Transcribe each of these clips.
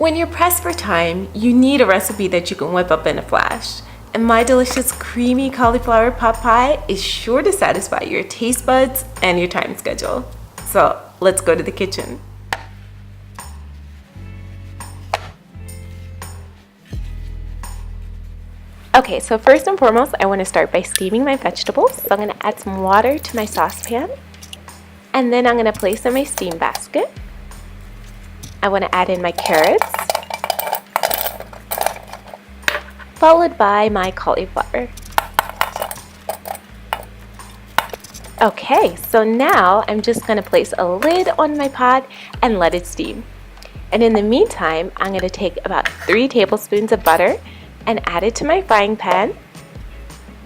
When you're pressed for time, you need a recipe that you can whip up in a flash. And my delicious creamy cauliflower pot pie is sure to satisfy your taste buds and your time schedule. So let's go to the kitchen. Okay, so first and foremost, I want to start by steaming my vegetables. So I'm going to add some water to my saucepan. And then I'm going to place in my steam basket. I want to add in my carrots, followed by my cauliflower. Okay, so now I'm just going to place a lid on my pot and let it steam. And in the meantime, I'm going to take about 3 tablespoons of butter and add it to my frying pan.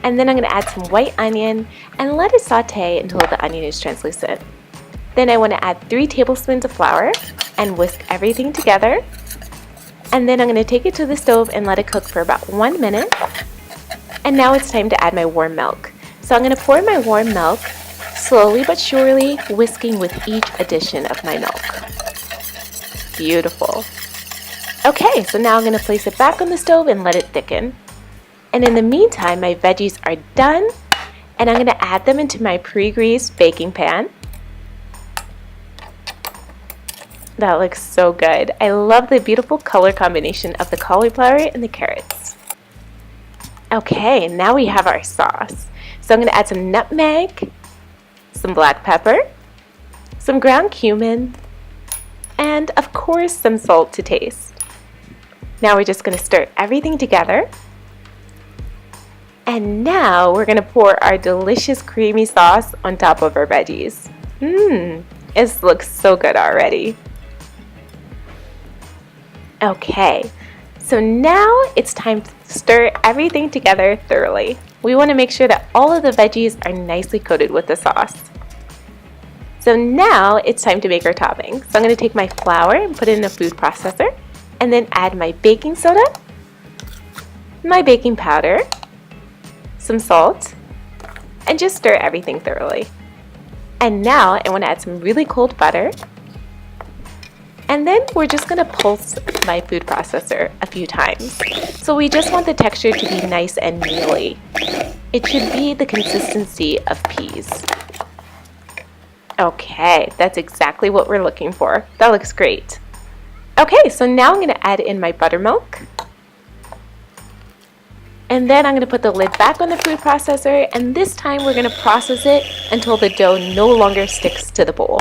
And then I'm going to add some white onion and let it saute until the onion is translucent. Then I want to add 3 tablespoons of flour and whisk everything together. And then I'm going to take it to the stove and let it cook for about 1 minute. And now it's time to add my warm milk. So I'm going to pour my warm milk, slowly but surely whisking with each addition of my milk. Beautiful. Okay, so now I'm going to place it back on the stove and let it thicken. And in the meantime, my veggies are done. And I'm going to add them into my pre-greased baking pan. That looks so good. I love the beautiful color combination of the cauliflower and the carrots. Okay, now we have our sauce. So I'm going to add some nutmeg, some black pepper, some ground cumin, and of course some salt to taste. Now we're just going to stir everything together. And now we're going to pour our delicious creamy sauce on top of our veggies. It looks so good already. Okay, so now it's time to stir everything together thoroughly. We want to make sure that all of the veggies are nicely coated with the sauce. So now it's time to make our topping. So I'm going to take my flour and put it in a food processor, and then add my baking soda, my baking powder, some salt, and just stir everything thoroughly. And now I want to add some really cold butter. And then we're just going to pulse my food processor a few times. So we just want the texture to be nice and mealy. It should be the consistency of peas. Okay, that's exactly what we're looking for. That looks great. Okay, so now I'm going to add in my buttermilk. And then I'm going to put the lid back on the food processor, and this time we're going to process it until the dough no longer sticks to the bowl.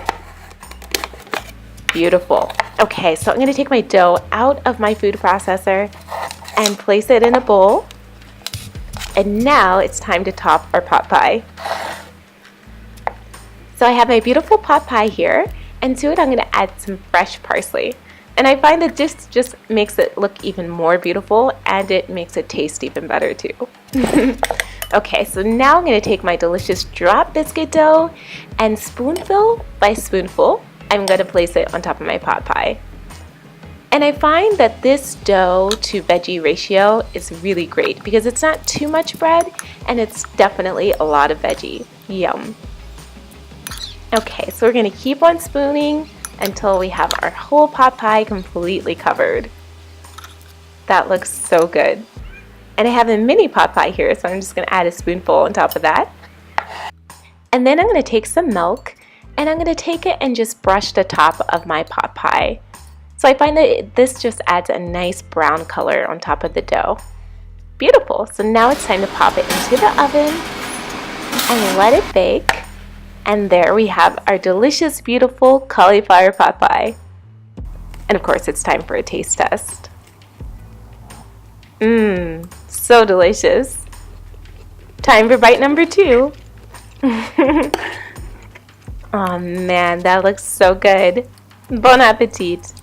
Beautiful. Okay, so I'm going to take my dough out of my food processor and place it in a bowl. And now it's time to top our pot pie. So I have my beautiful pot pie here, and to it I'm going to add some fresh parsley. And I find that this just makes it look even more beautiful, and it makes it taste even better too. Okay, so now I'm going to take my delicious drop biscuit dough, and spoonful by spoonful I'm going to place it on top of my pot pie. And I find that this dough to veggie ratio is really great because it's not too much bread and it's definitely a lot of veggie. Yum. Okay, so we're going to keep on spooning until we have our whole pot pie completely covered. That looks so good. And I have a mini pot pie here, so I'm just going to add a spoonful on top of that. And then I'm going to take some milk, and I'm going to take it and just brush the top of my pot pie. So I find that this just adds a nice brown color on top of the dough. Beautiful. So now it's time to pop it into the oven and let it bake. And there we have our delicious, beautiful cauliflower pot pie. And of course, it's time for a taste test. So delicious. Time for bite number 2. Oh man, that looks so good. Bon appetit.